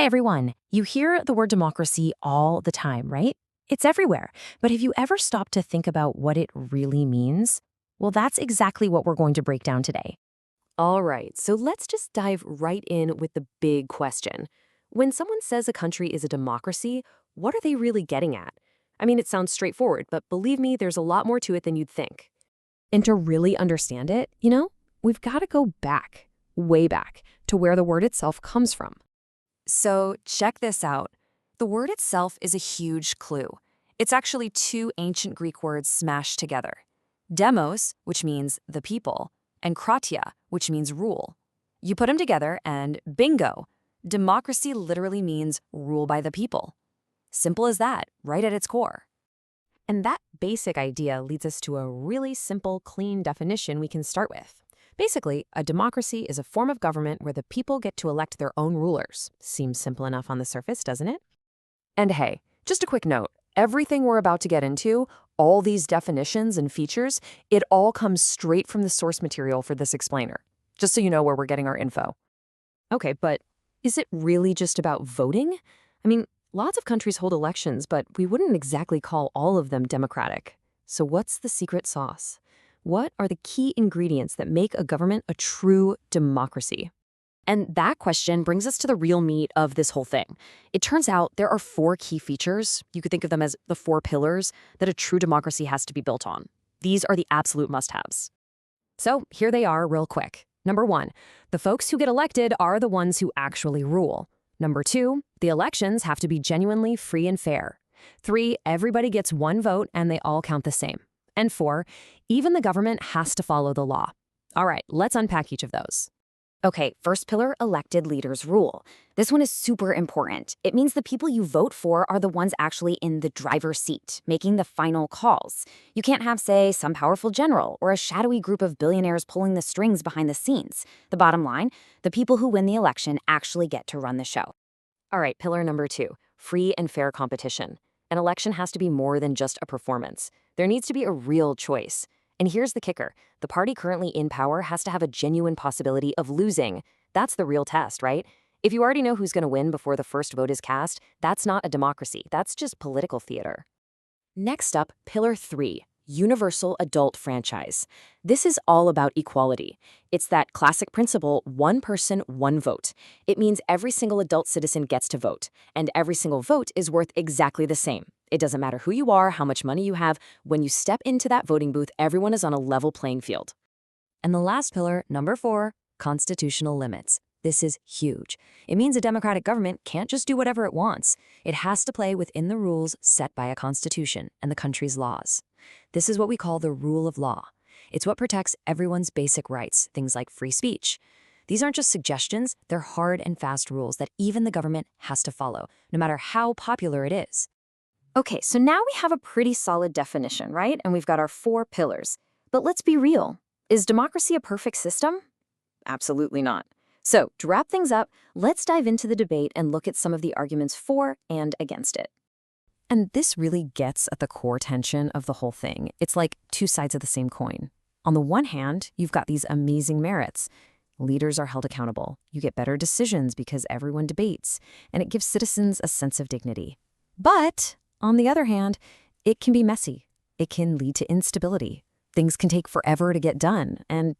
Hey everyone, you hear the word democracy all the time, right? It's everywhere. But have you ever stopped to think about what it really means? Well, that's exactly what we're going to break down today. All right, so let's just dive right in with the big question. When someone says a country is a democracy, what are they really getting at? I mean, it sounds straightforward, but believe me, there's a lot more to it than you'd think. And to really understand it, we've got to go back, way back, to where the word itself comes from. So, check this out. The word itself is a huge clue. It's actually two ancient Greek words smashed together. Demos, which means the people, and kratia, which means rule. You put them together and bingo! Democracy literally means rule by the people. Simple as that, right at its core. And that basic idea leads us to a really simple, clean definition we can start with. Basically, a democracy is a form of government where the people get to elect their own rulers. Seems simple enough on the surface, doesn't it? And hey, just a quick note. Everything we're about to get into, all these definitions and features, it all comes straight from the source material for this explainer, just so you know where we're getting our info. Okay, but is it really just about voting? I mean, lots of countries hold elections, but we wouldn't exactly call all of them democratic. So what's the secret sauce? What are the key ingredients that make a government a true democracy? And that question brings us to the real meat of this whole thing. It turns out there are four key features, you could think of them as the four pillars, that a true democracy has to be built on. These are the absolute must-haves. So here they are real quick. Number 1, the folks who get elected are the ones who actually rule. Number 2, the elections have to be genuinely free and fair. 3, everybody gets one vote and they all count the same. And 4, even the government has to follow the law. All right, let's unpack each of those. Okay, first pillar, elected leaders rule. This one is super important. It means the people you vote for are the ones actually in the driver's seat, making the final calls. You can't have, say, some powerful general or a shadowy group of billionaires pulling the strings behind the scenes. The bottom line, the people who win the election actually get to run the show. All right, pillar number 2, free and fair competition. An election has to be more than just a performance. There needs to be a real choice. And here's the kicker. The party currently in power has to have a genuine possibility of losing. That's the real test, right? If you already know who's going to win before the first vote is cast, that's not a democracy. That's just political theater. Next up, pillar 3, universal adult franchise. This is all about equality. It's that classic principle, one person, one vote. It means every single adult citizen gets to vote, and every single vote is worth exactly the same. It doesn't matter who you are, how much money you have. When you step into that voting booth, everyone is on a level playing field. And the last pillar, number 4, constitutional limits. This is huge. It means a democratic government can't just do whatever it wants. It has to play within the rules set by a constitution and the country's laws. This is what we call the rule of law. It's what protects everyone's basic rights, things like free speech. These aren't just suggestions, they're hard and fast rules that even the government has to follow, no matter how popular it is. Okay, so now we have a pretty solid definition, right? And we've got our 4 pillars. But let's be real. Is democracy a perfect system? Absolutely not. So, to wrap things up, let's dive into the debate and look at some of the arguments for and against it. And this really gets at the core tension of the whole thing. It's like two sides of the same coin. On the one hand, you've got these amazing merits. Leaders are held accountable. You get better decisions because everyone debates, and it gives citizens a sense of dignity. But on the other hand, it can be messy. It can lead to instability. Things can take forever to get done. And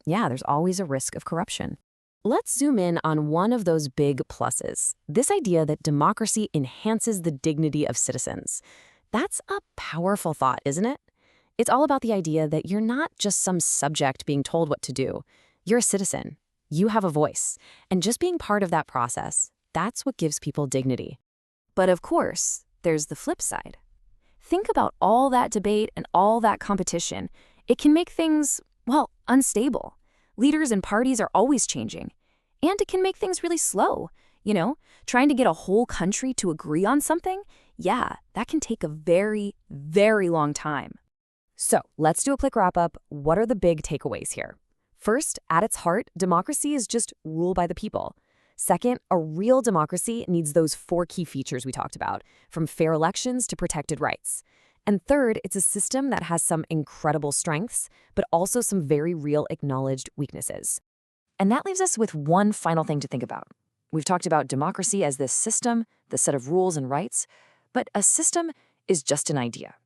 yeah, there's always a risk of corruption. Let's zoom in on one of those big pluses, this idea that democracy enhances the dignity of citizens. That's a powerful thought, isn't it? It's all about the idea that you're not just some subject being told what to do. You're a citizen. You have a voice. And just being part of that process, that's what gives people dignity. But of course, there's the flip side. Think about all that debate and all that competition. It can make things, well, unstable. Leaders and parties are always changing. And it can make things really slow. Trying to get a whole country to agree on something, yeah, that can take a very, very long time. So let's do a quick wrap up. What are the big takeaways here? First, at its heart, democracy is just rule by the people. Second, a real democracy needs those 4 key features we talked about, from fair elections to protected rights. And third, it's a system that has some incredible strengths, but also some very real acknowledged weaknesses. And that leaves us with one final thing to think about. We've talked about democracy as this system, the set of rules and rights, but a system is just an idea,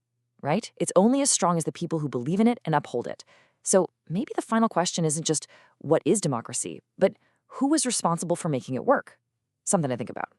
right? It's only as strong as the people who believe in it and uphold it. So maybe the final question isn't just what is democracy, but who is responsible for making it work? Something to think about.